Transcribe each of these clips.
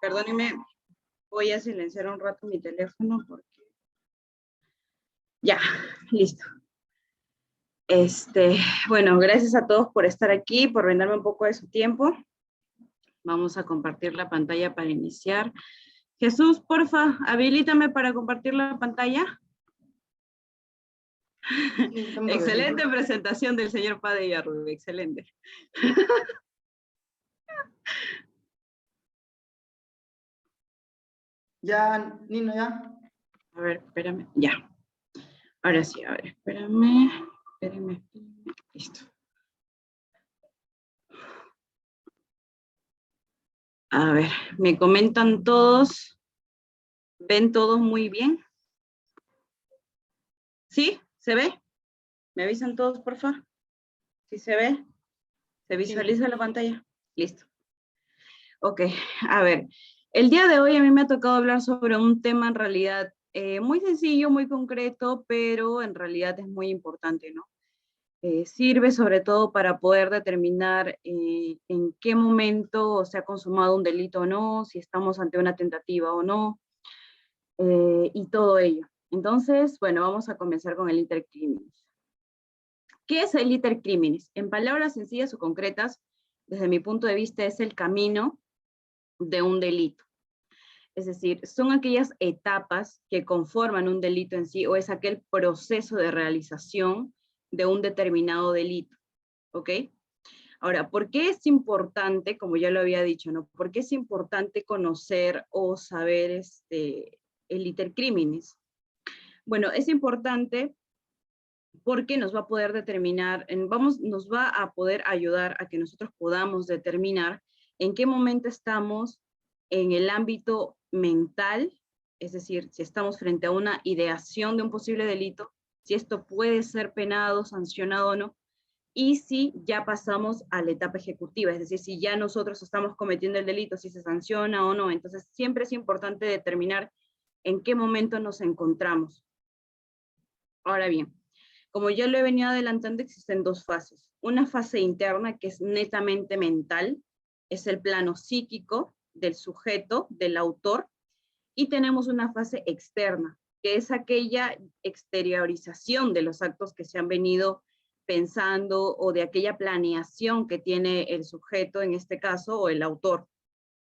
Perdónenme, voy a silenciar un rato mi teléfono porque... Ya, listo. Bueno, gracias a todos por estar aquí, por brindarme un poco de su tiempo. Vamos a compartir la pantalla para iniciar. Jesús, porfa, habilítame para compartir la pantalla. Sí, excelente presentación del señor Padilla, Rubén, excelente. Ya, Nino, ya. A ver, espérame, ya. Ahora sí, a ver, espérame. Listo. A ver, me comentan todos. ¿Ven todos muy bien? ¿Sí? ¿Se ve? ¿Me avisan todos, por favor? ¿Sí se ve? ¿Se visualiza la pantalla? Listo. Ok, a ver. El día de hoy a mí me ha tocado hablar sobre un tema en realidad muy sencillo, muy concreto, pero en realidad es muy importante, ¿no? Sirve sobre todo para poder determinar en qué momento se ha consumado un delito o no, si estamos ante una tentativa o no, y todo ello. Entonces, bueno, vamos a comenzar con el iter criminis. ¿Qué es el iter criminis? En palabras sencillas o concretas, desde mi punto de vista, es el camino de un delito. Es decir, son aquellas etapas que conforman un delito en sí, o es aquel proceso de realización de un determinado delito, ¿ok? Ahora, ¿por qué es importante, como ya lo había dicho, ¿no? ¿Por qué es importante conocer o saber el iter criminis? Bueno, es importante porque nos va a poder determinar, nos va a poder ayudar a que nosotros podamos determinar en qué momento estamos en el ámbito mental, es decir, si estamos frente a una ideación de un posible delito, si esto puede ser penado, sancionado o no, y si ya pasamos a la etapa ejecutiva, es decir, si ya nosotros estamos cometiendo el delito, si se sanciona o no. Entonces, siempre es importante determinar en qué momento nos encontramos. Ahora bien, como ya lo he venido adelantando, existen dos fases. Una fase interna que es netamente mental, es el plano psíquico del sujeto, del autor, y tenemos una fase externa, que es aquella exteriorización de los actos que se han venido pensando o de aquella planeación que tiene el sujeto, en este caso, o el autor,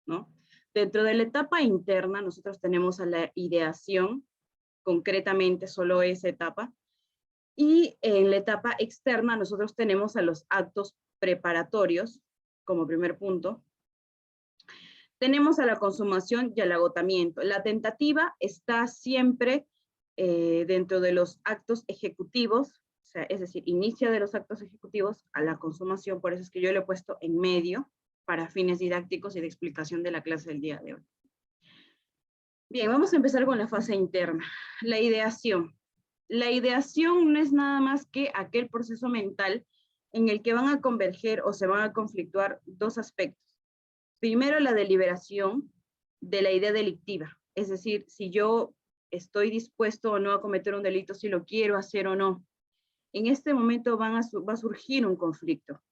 ¿no? Dentro de la etapa interna, nosotros tenemos a la ideación, concretamente solo esa etapa, y en la etapa externa nosotros tenemos a los actos preparatorios como primer punto. Tenemos a la consumación y al agotamiento. La tentativa está siempre dentro de los actos ejecutivos, o sea, es decir, inicia de los actos ejecutivos a la consumación, por eso es que yo lo he puesto en medio para fines didácticos y de explicación de la clase del día de hoy. Bien, vamos a empezar con la fase interna, la ideación. La ideación no es nada más que aquel proceso mental en el que van a converger o se van a conflictuar dos aspectos. Primero, la deliberación de la idea delictiva, es decir, si yo estoy dispuesto o no a cometer un delito, si lo quiero hacer o no. En este momento va a surgir un conflicto.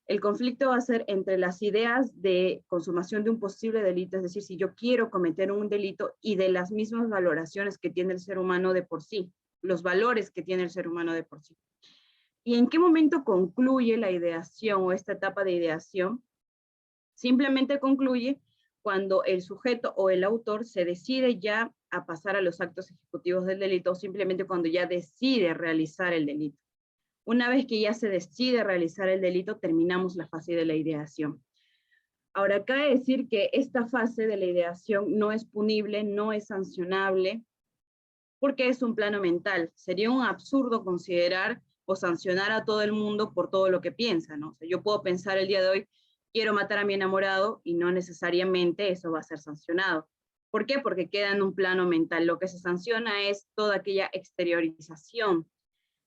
El conflicto va a ser entre las ideas de consumación de un posible delito, es decir, si yo quiero cometer un delito, y de las mismas valoraciones que tiene el ser humano de por sí, los valores que tiene el ser humano de por sí. ¿Y en qué momento concluye la ideación o esta etapa de ideación? Simplemente concluye cuando el sujeto o el autor se decide ya a pasar a los actos ejecutivos del delito, o simplemente cuando ya decide realizar el delito. Una vez que ya se decide realizar el delito, terminamos la fase de la ideación. Ahora, cabe decir que esta fase de la ideación no es punible, no es sancionable, porque es un plano mental. Sería un absurdo considerar o sancionar a todo el mundo por todo lo que piensa, ¿no? O sea, yo puedo pensar el día de hoy, quiero matar a mi enamorado, y no necesariamente eso va a ser sancionado. ¿Por qué? Porque queda en un plano mental. Lo que se sanciona es toda aquella exteriorización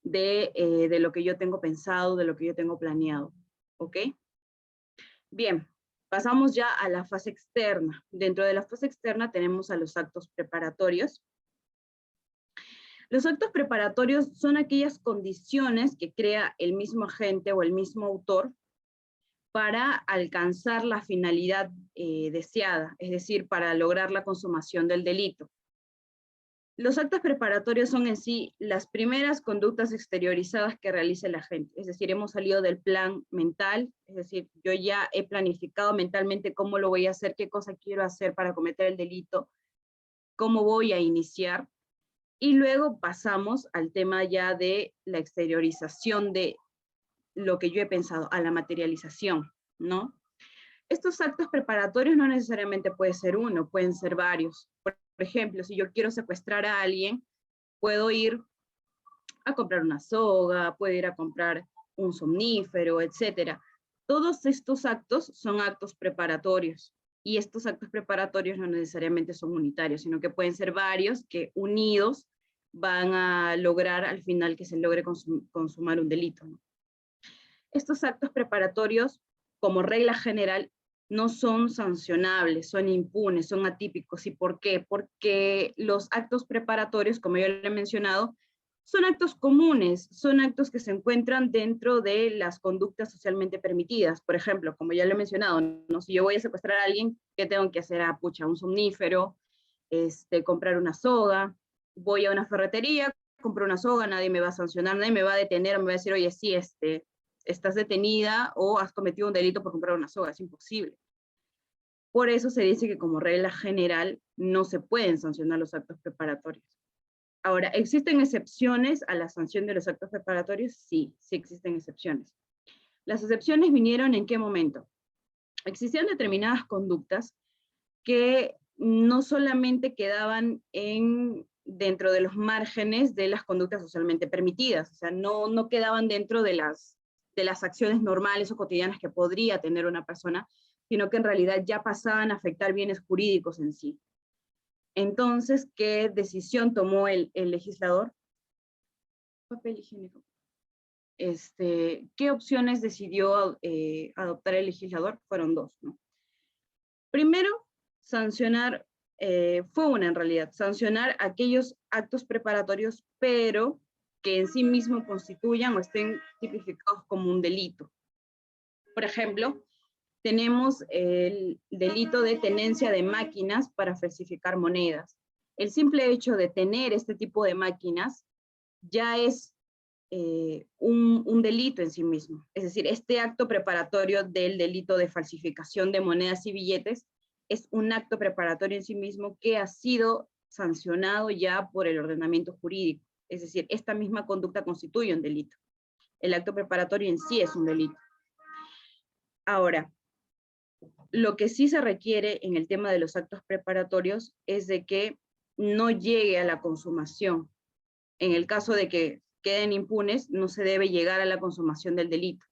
de lo que yo tengo pensado, de lo que yo tengo planeado, ¿ok? Bien, pasamos ya a la fase externa. Dentro de la fase externa tenemos a los actos preparatorios. Los actos preparatorios son aquellas condiciones que crea el mismo agente o el mismo autor para alcanzar la finalidad deseada, es decir, para lograr la consumación del delito. Los actos preparatorios son en sí las primeras conductas exteriorizadas que realiza el agente, es decir, hemos salido del plan mental, es decir, yo ya he planificado mentalmente cómo lo voy a hacer, qué cosa quiero hacer para cometer el delito, cómo voy a iniciar, y luego pasamos al tema ya de la exteriorización de lo que yo he pensado, a la materialización, ¿no? Estos actos preparatorios no necesariamente puede ser uno, pueden ser varios. Por ejemplo, si yo quiero secuestrar a alguien, puedo ir a comprar una soga, puedo ir a comprar un somnífero, etcétera. Todos estos actos son actos preparatorios. Y estos actos preparatorios no necesariamente son unitarios, sino que pueden ser varios que unidos van a lograr al final que se logre consumar un delito, ¿no? Estos actos preparatorios, como regla general, no son sancionables, son impunes, son atípicos. ¿Y por qué? Porque los actos preparatorios, como yo le he mencionado, son actos comunes, son actos que se encuentran dentro de las conductas socialmente permitidas. Por ejemplo, como ya le he mencionado, ¿no? Si yo voy a secuestrar a alguien, ¿qué tengo que hacer? Ah, pucha, un somnífero, comprar una soga, voy a una ferretería, compro una soga, nadie me va a sancionar, nadie me va a detener, me va a decir, oye, sí, estás detenida o has cometido un delito por comprar una soga, es imposible. Por eso se dice que como regla general no se pueden sancionar los actos preparatorios. Ahora, ¿existen excepciones a la sanción de los actos preparatorios? Sí, sí existen excepciones. Las excepciones vinieron ¿en qué momento? Existían determinadas conductas que no solamente quedaban dentro de los márgenes de las conductas socialmente permitidas, o sea, no quedaban dentro de las acciones normales o cotidianas que podría tener una persona, sino que en realidad ya pasaban a afectar bienes jurídicos en sí. Entonces, ¿qué decisión tomó el legislador? Papel higiénico. ¿Qué opciones decidió adoptar el legislador? Fueron dos, ¿no? Primero, sancionar, fue una en realidad, sancionar aquellos actos preparatorios, pero que en sí mismo constituyan o estén tipificados como un delito. Por ejemplo, tenemos el delito de tenencia de máquinas para falsificar monedas. El simple hecho de tener este tipo de máquinas ya es un delito en sí mismo. Es decir, este acto preparatorio del delito de falsificación de monedas y billetes es un acto preparatorio en sí mismo que ha sido sancionado ya por el ordenamiento jurídico. Es decir, esta misma conducta constituye un delito. El acto preparatorio en sí es un delito. Ahora, lo que sí se requiere en el tema de los actos preparatorios es de que no llegue a la consumación. En el caso de que queden impunes, no se debe llegar a la consumación del delito,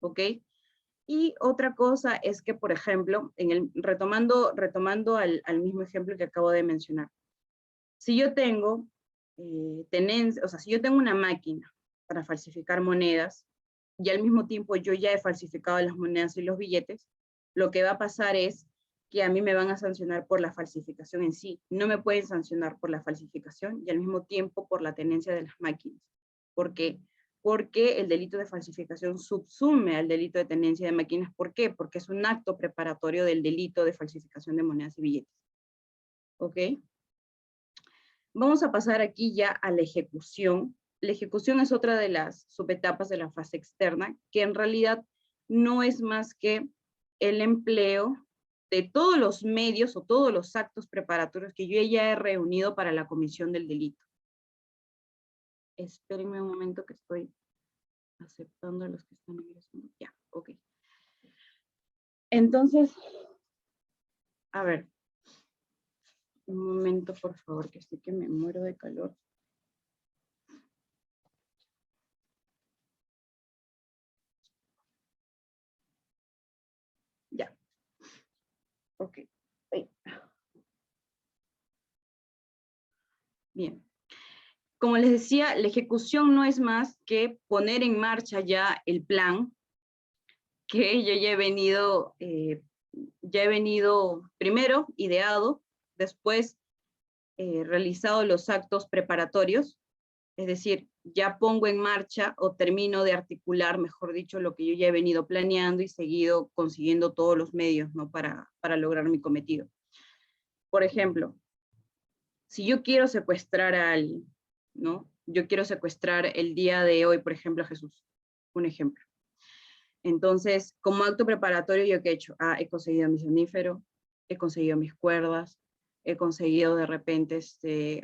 ¿ok? Y otra cosa es que, por ejemplo, retomando al mismo ejemplo que acabo de mencionar, si yo tengo si yo tengo una máquina para falsificar monedas y al mismo tiempo yo ya he falsificado las monedas y los billetes, lo que va a pasar es que a mí me van a sancionar por la falsificación en sí. No me pueden sancionar por la falsificación y al mismo tiempo por la tenencia de las máquinas. ¿Por qué? Porque el delito de falsificación subsume al delito de tenencia de máquinas. ¿Por qué? Porque es un acto preparatorio del delito de falsificación de monedas y billetes. ¿Ok? Vamos a pasar aquí ya a la ejecución. La ejecución es otra de las subetapas de la fase externa, que en realidad no es más que el empleo de todos los medios o todos los actos preparatorios que yo ya he reunido para la comisión del delito. Espérenme un momento que estoy aceptando a los que están ingresando. Ya, ok. Entonces, a ver, un momento por favor, que estoy que me muero de calor. Ya. Ok. Bien. Como les decía, la ejecución no es más que poner en marcha ya el plan que yo ya he venido primero ideado, después realizado los actos preparatorios Es decir, ya pongo en marcha o termino de articular, mejor dicho, lo que yo ya he venido planeando y seguido consiguiendo todos los medios, ¿no? Para lograr mi cometido. Por ejemplo, si yo quiero secuestrar a alguien, ¿no? Yo quiero secuestrar el día de hoy, por ejemplo, a Jesús. Un ejemplo. Entonces, como acto preparatorio, ¿yo qué he hecho? He conseguido mi sonífero, he conseguido mis cuerdas, he conseguido de repente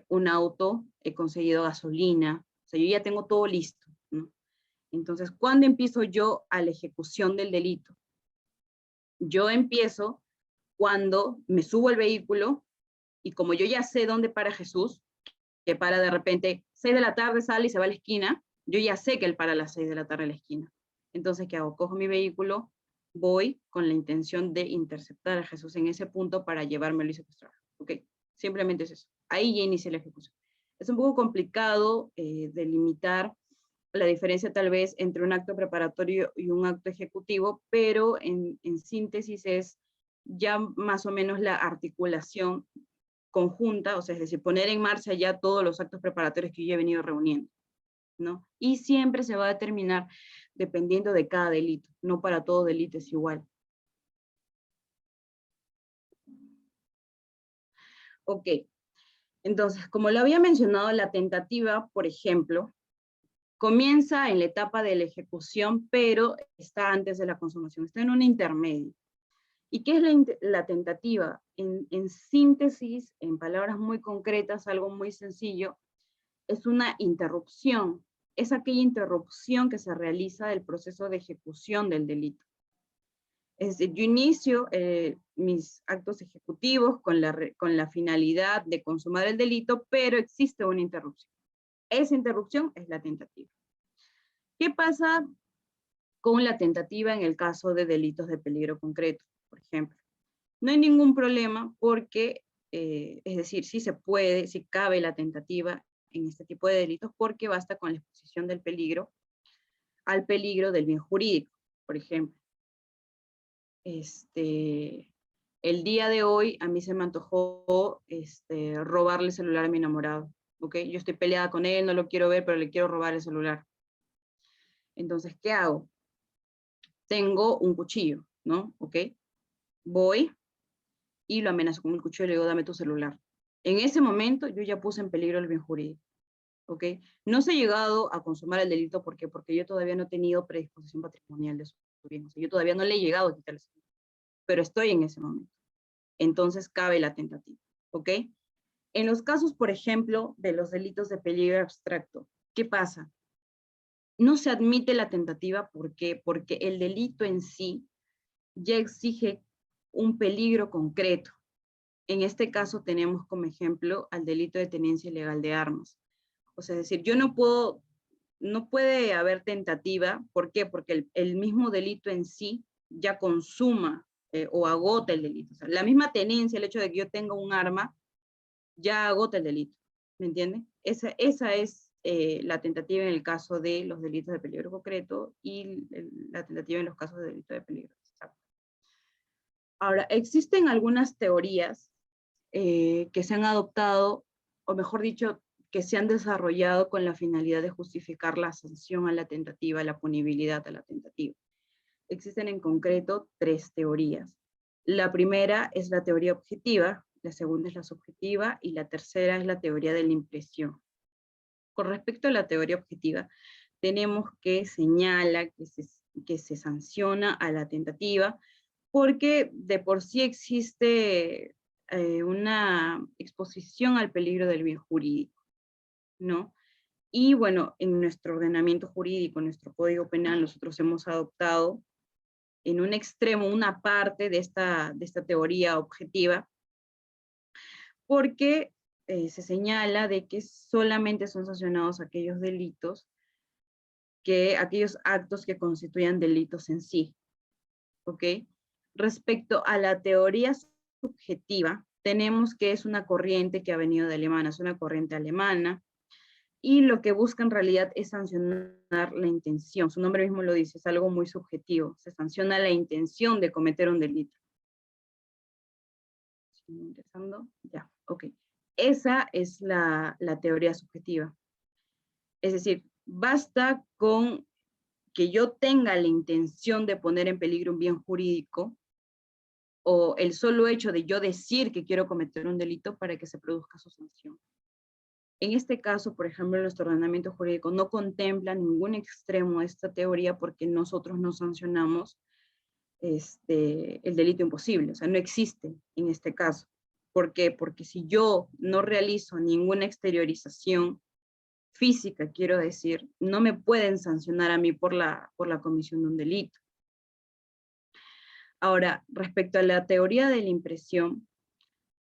un auto, he conseguido gasolina, o sea, yo ya tengo todo listo, ¿no? Entonces, ¿cuándo empiezo yo a la ejecución del delito? Yo empiezo cuando me subo al vehículo y como yo ya sé dónde para Jesús, que para de repente 6 de la tarde sale y se va a la esquina, yo ya sé que él para a las 6 de la tarde en la esquina. Entonces, ¿qué hago? Cojo mi vehículo, voy con la intención de interceptar a Jesús en ese punto para llevármelo y secuestrarlo. ¿Ok? Simplemente es eso. Ahí ya inicia la ejecución. Es un poco complicado delimitar la diferencia tal vez entre un acto preparatorio y un acto ejecutivo, pero en síntesis es ya más o menos la articulación conjunta, o sea, es decir, poner en marcha ya todos los actos preparatorios que yo he venido reuniendo, ¿no? Y siempre se va a determinar dependiendo de cada delito, no para todo delito es igual. Ok, entonces, como lo había mencionado, la tentativa, por ejemplo, comienza en la etapa de la ejecución, pero está antes de la consumación, está en un intermedio. ¿Y qué es la tentativa? En síntesis, en palabras muy concretas, algo muy sencillo, es una interrupción. Es aquella interrupción que se realiza del proceso de ejecución del delito. Es decir, yo inicio mis actos ejecutivos con la finalidad de consumar el delito, pero existe una interrupción. Esa interrupción es la tentativa. ¿Qué pasa con la tentativa en el caso de delitos de peligro concreto, por ejemplo? No hay ningún problema porque, es decir, sí se puede, sí cabe la tentativa en este tipo de delitos porque basta con la exposición del peligro al peligro del bien jurídico, por ejemplo. El día de hoy a mí se me antojó robarle el celular a mi enamorado, ¿ok? Yo estoy peleada con él, no lo quiero ver, pero le quiero robar el celular. Entonces, ¿qué hago? Tengo un cuchillo, ¿no? ¿Ok? Voy y lo amenazo con el cuchillo y le digo, dame tu celular. En ese momento yo ya puse en peligro el bien jurídico, ¿ok? No se ha llegado a consumar el delito porque yo todavía no he tenido predisposición patrimonial de su bien, o sea, yo todavía no le he llegado a quitar el celular, pero estoy en ese momento. Entonces cabe la tentativa, ¿ok? En los casos, por ejemplo, de los delitos de peligro abstracto, ¿qué pasa? No se admite la tentativa, ¿por qué? Porque el delito en sí ya exige un peligro concreto. En este caso tenemos como ejemplo al delito de tenencia ilegal de armas. O sea, es decir, yo no puede haber tentativa, ¿por qué? Porque el mismo delito en sí ya consuma o agota el delito. O sea, la misma tenencia, el hecho de que yo tenga un arma, ya agota el delito, ¿me entienden? Esa es la tentativa en el caso de los delitos de peligro concreto y la tentativa en los casos de delito de peligro. Ahora, existen algunas teorías que se han adoptado, o mejor dicho, que se han desarrollado con la finalidad de justificar la sanción a la tentativa, la punibilidad a la tentativa. Existen en concreto 3 teorías. La primera es la teoría objetiva, la segunda es la subjetiva y la tercera es la teoría de la impresión. Con respecto a la teoría objetiva, tenemos que señala que se sanciona a la tentativa porque de por sí existe una exposición al peligro del bien jurídico, ¿no? Y bueno, en nuestro ordenamiento jurídico, en nuestro Código Penal, nosotros hemos adoptado en un extremo una parte de esta teoría objetiva, porque se señala de que solamente son sancionados aquellos delitos, aquellos actos que constituyan delitos en sí, ¿ok? Respecto a la teoría subjetiva, tenemos que es una corriente que ha venido de Alemania, es una corriente alemana, y lo que busca en realidad es sancionar la intención. Su nombre mismo lo dice, es algo muy subjetivo. Se sanciona la intención de cometer un delito. Interesando, ya, ok. Esa es la teoría subjetiva. Es decir, basta con que yo tenga la intención de poner en peligro un bien jurídico o el solo hecho de yo decir que quiero cometer un delito para que se produzca su sanción. En este caso, por ejemplo, nuestro ordenamiento jurídico no contempla ningún extremo de esta teoría porque nosotros no sancionamos el delito imposible, o sea, no existe en este caso. ¿Por qué? Porque si yo no realizo ninguna exteriorización física, quiero decir, no me pueden sancionar a mí por la comisión de un delito. Ahora, respecto a la teoría de la impresión,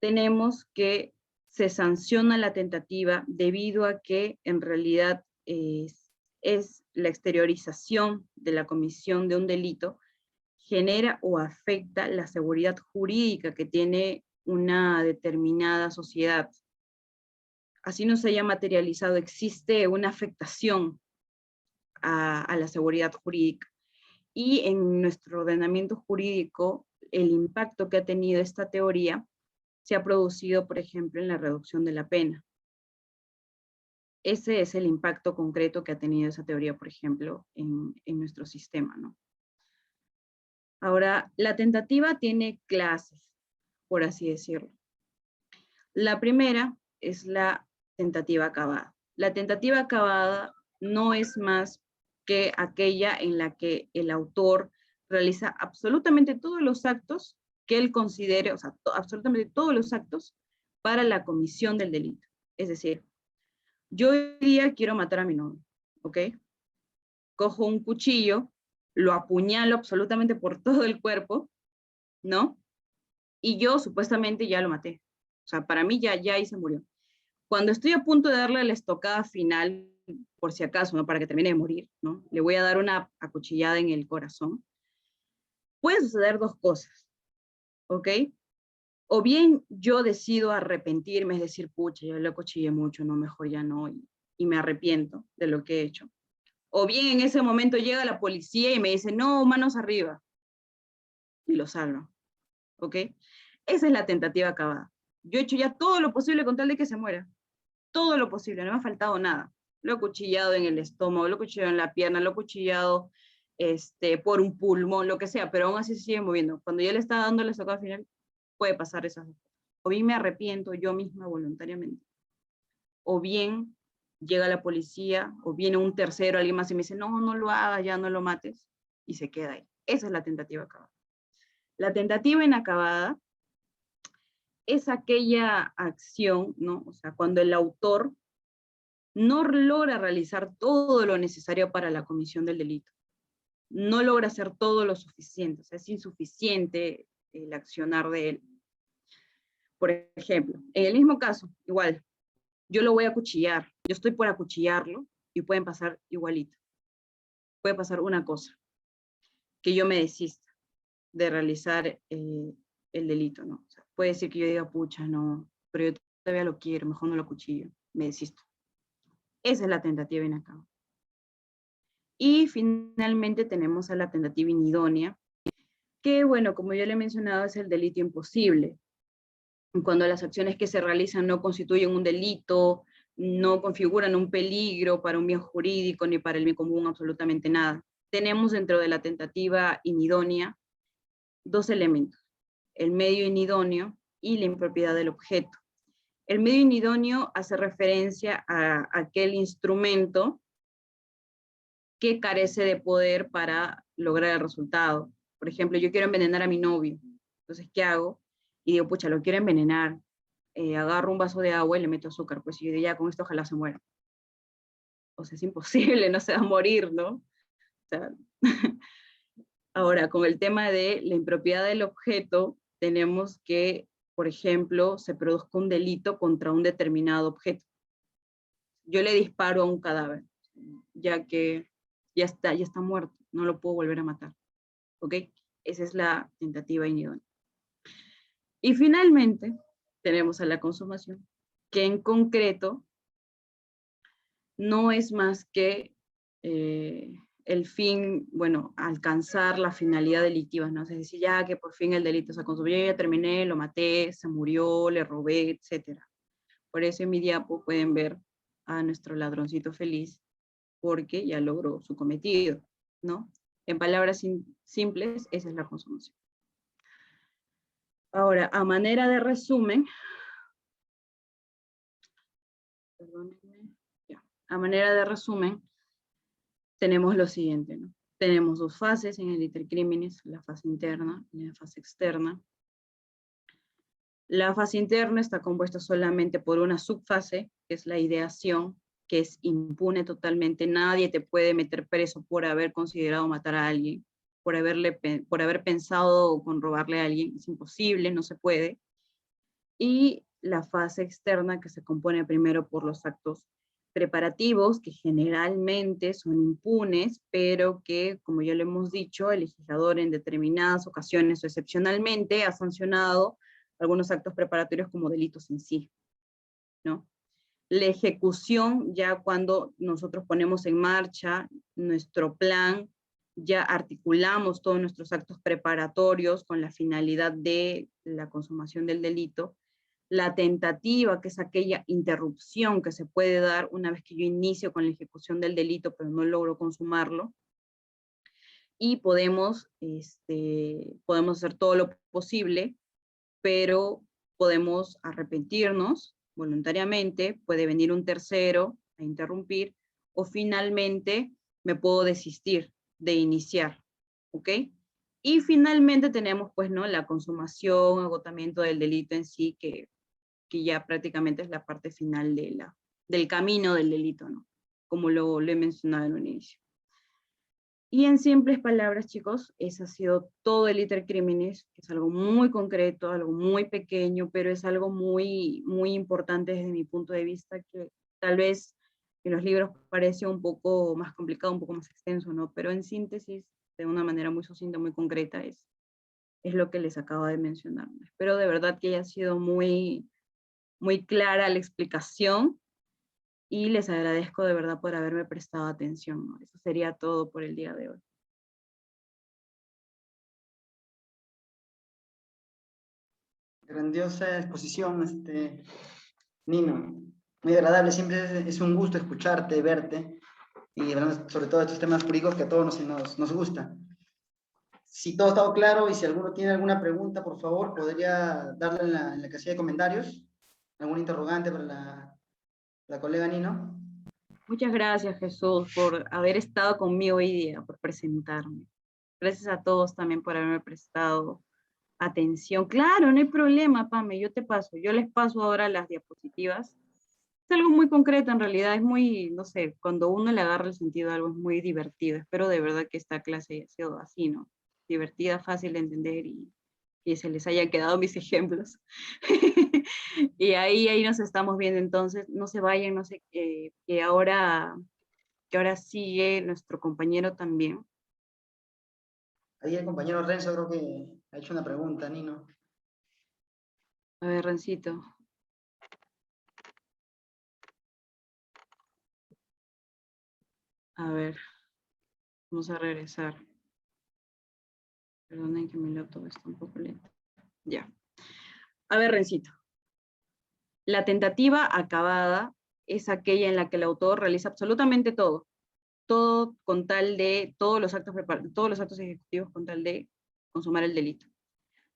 tenemos que se sanciona la tentativa debido a que en realidad es la exteriorización de la comisión de un delito genera o afecta la seguridad jurídica que tiene una determinada sociedad. Así no se haya materializado, existe una afectación a la seguridad jurídica. Y en nuestro ordenamiento jurídico, el impacto que ha tenido esta teoría se ha producido, por ejemplo, en la reducción de la pena. Ese es el impacto concreto que ha tenido esa teoría, por ejemplo, en nuestro sistema, ¿no? Ahora, la tentativa tiene clases, por así decirlo. La primera es la tentativa acabada. La tentativa acabada no es más que aquella en la que el autor realiza absolutamente todos los actos que él considere, o sea, absolutamente todos los actos para la comisión del delito. Es decir, yo hoy día quiero matar a mi novio, ¿ok? Cojo un cuchillo, lo apuñalo absolutamente por todo el cuerpo, ¿no? Y yo supuestamente ya lo maté. O sea, para mí ya ahí se murió. Cuando estoy a punto de darle la estocada final, por si acaso, ¿no? Para que termine de morir, ¿no? Le voy a dar una acuchillada en el corazón. Pueden suceder dos cosas, ¿ok? O bien yo decido arrepentirme, es decir, pucha, yo lo acuchillé mucho, no, mejor ya no, y me arrepiento de lo que he hecho. O bien en ese momento llega la policía y me dice, no, manos arriba, y lo salvo, ¿ok? Esa es la tentativa acabada. Yo he hecho ya todo lo posible con tal de que se muera. Todo lo posible, no me ha faltado nada. Lo he cuchillado en el estómago, lo he cuchillado en la pierna, lo he cuchillado por un pulmón, lo que sea, pero aún así se sigue moviendo. Cuando ya le está dando la estocada final, puede pasar esas cosas. O bien me arrepiento yo misma voluntariamente, o bien llega la policía, o viene un tercero, alguien más y me dice, no, no lo hagas, ya no lo mates, y se queda ahí. Esa es la tentativa acabada. La tentativa inacabada es aquella acción, ¿no? O sea, cuando el autor no logra realizar todo lo necesario para la comisión del delito, no logra hacer todo lo suficiente, o sea, es insuficiente el accionar de él. Por ejemplo, en el mismo caso, igual, yo lo voy a acuchillar, yo estoy por acuchillarlo y pueden pasar igualito. Puede pasar una cosa, que yo me desista de realizar el delito, ¿no? O sea, puede ser que yo diga, pucha, no, pero yo todavía lo quiero, mejor no lo acuchillo, me desisto. Esa es la tentativa inacabada. Y finalmente tenemos a la tentativa inidónea, que bueno, como ya le he mencionado, es el delito imposible. Cuando las acciones que se realizan no constituyen un delito, no configuran un peligro para un bien jurídico ni para el bien común, absolutamente nada. Tenemos dentro de la tentativa inidónea dos elementos, el medio inidóneo y la impropiedad del objeto. El medio inidóneo hace referencia a aquel instrumento que carece de poder para lograr el resultado. Por ejemplo, yo quiero envenenar a mi novio. Entonces, ¿qué hago? Y digo, pucha, lo quiero envenenar. Agarro un vaso de agua y le meto azúcar. Pues y ya con esto ojalá se muera. O sea, es imposible, no se va a morir, ¿no? O sea, ahora, con el tema de la impropiedad del objeto, tenemos que, por ejemplo, se produzca un delito contra un determinado objeto. Yo le disparo a un cadáver, ya que ya está muerto, no lo puedo volver a matar. ¿Ok? Esa es la tentativa inidónea. Y finalmente, tenemos a la consumación, que en concreto no es más que el fin, bueno, alcanzar la finalidad delictiva, ¿no? Es decir, ya que por fin el delito se consumió, ya terminé, lo maté, se murió, le robé, etc. Por eso en mi diapo pueden ver a nuestro ladroncito feliz porque ya logró su cometido, ¿no? En palabras simples, esa es la consumación. Ahora, a manera de resumen, perdónenme, ya, a manera de resumen, tenemos lo siguiente, ¿no? Tenemos dos fases en el intercrímenes, la fase interna y la fase externa. La fase interna está compuesta solamente por una subfase, que es la ideación, que es impune totalmente. Nadie te puede meter preso por haber considerado matar a alguien, por haber pensado con robarle a alguien. Es imposible, no se puede. Y la fase externa, que se compone primero por los actos preparativos, que generalmente son impunes, pero que, como ya lo hemos dicho, el legislador en determinadas ocasiones o excepcionalmente ha sancionado algunos actos preparatorios como delitos en sí, ¿no? La ejecución, ya cuando nosotros ponemos en marcha nuestro plan, ya articulamos todos nuestros actos preparatorios con la finalidad de la consumación del delito. La tentativa, que es aquella interrupción que se puede dar una vez que yo inicio con la ejecución del delito, pero no logro consumarlo. Y podemos hacer todo lo posible, pero podemos arrepentirnos voluntariamente, puede venir un tercero a interrumpir, o finalmente me puedo desistir de iniciar, ¿ok? Y finalmente tenemos, pues, ¿no?, la consumación, agotamiento del delito en sí, que ya prácticamente es la parte final del camino del delito, ¿no? Como lo he mencionado en un inicio. Y en simples palabras, chicos, ese ha sido todo el intercrímenes, que es algo muy concreto, algo muy pequeño, pero es algo muy, muy importante desde mi punto de vista, que tal vez en los libros parece un poco más complicado, un poco más extenso, ¿no? Pero en síntesis, de una manera muy sucinta, muy concreta, es lo que les acabo de mencionar. Espero de verdad que haya sido muy, muy clara la explicación, y les agradezco de verdad por haberme prestado atención, ¿no? Eso sería todo por el día de hoy. Grandiosa exposición, Nino. Muy agradable, siempre es un gusto escucharte, verte, y hablando sobre todo de estos temas jurídicos que a todos nos gusta. Si todo ha estado claro y si alguno tiene alguna pregunta, por favor, podría darle en la casilla de comentarios. ¿Algún interrogante para la colega Nino? Muchas gracias, Jesús, por haber estado conmigo hoy día, por presentarme. Gracias a todos también por haberme prestado atención. Claro, no hay problema, Pame, yo les paso ahora las diapositivas. Es algo muy concreto en realidad, es muy, no sé, cuando uno le agarra el sentido a algo es muy divertido. Espero de verdad que esta clase haya sido así, ¿no? Divertida, fácil de entender, y que se les haya quedado mis ejemplos. Y ahí nos estamos viendo entonces. No se vayan, no sé, que ahora sigue nuestro compañero también. Ahí el compañero Renzo creo que ha hecho una pregunta, Nino. A ver, Rencito. A ver, vamos a regresar. Perdonen que mi laptop está un poco lento. Ya. A ver, Rencito. La tentativa acabada es aquella en la que el autor realiza absolutamente todo con tal de, todos los actos ejecutivos con tal de consumar el delito.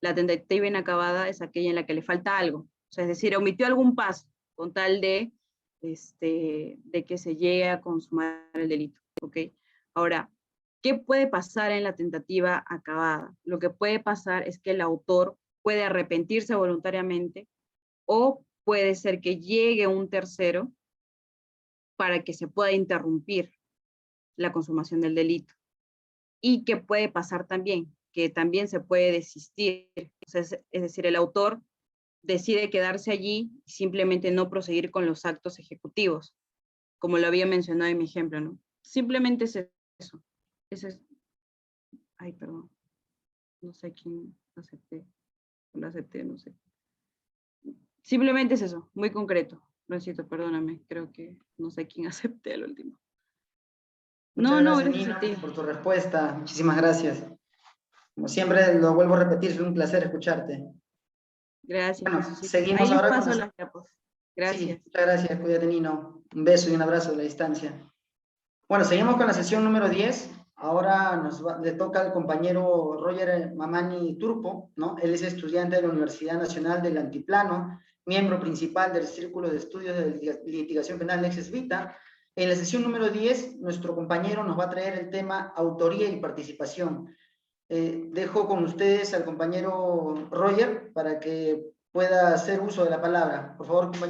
La tentativa inacabada es aquella en la que le falta algo, o sea, es decir, omitió algún paso con tal de que se llegue a consumar el delito, ¿ok? Ahora, ¿qué puede pasar en la tentativa acabada? Lo que puede pasar es que el autor puede arrepentirse voluntariamente, o puede ser que llegue un tercero para que se pueda interrumpir la consumación del delito. Y que puede pasar también, que también se puede desistir. O sea, es decir, el autor decide quedarse allí y simplemente no proseguir con los actos ejecutivos, como lo había mencionado en mi ejemplo, ¿no? Simplemente es eso. Eso es, ay, perdón, no sé quién acepté, lo acepté, no sé. Simplemente es eso, muy concreto. Luisito, perdóname, creo que no sé quién acepté al último. Muchas No, gracias, gracias Nino, a ti. por tu respuesta. Muchísimas gracias. Como siempre, lo vuelvo a repetir, es un placer escucharte. Gracias, Bueno, Jesucito. Ahí seguimos les ahora con paso las... las capos. Sí, Gracias. muchas gracias, cuídate, Nino. Un beso y un abrazo de la distancia. Bueno, seguimos con la sesión número 10. Ahora le toca al compañero Roger Mamani Turpo, ¿no? Él es estudiante de la Universidad Nacional del Altiplano, miembro principal del Círculo de Estudios de Litigación Penal Lexes Vita. En la sesión número 10, nuestro compañero nos va a traer el tema autoría y participación. Dejo con ustedes al compañero Roger para que pueda hacer uso de la palabra. Por favor, compañero.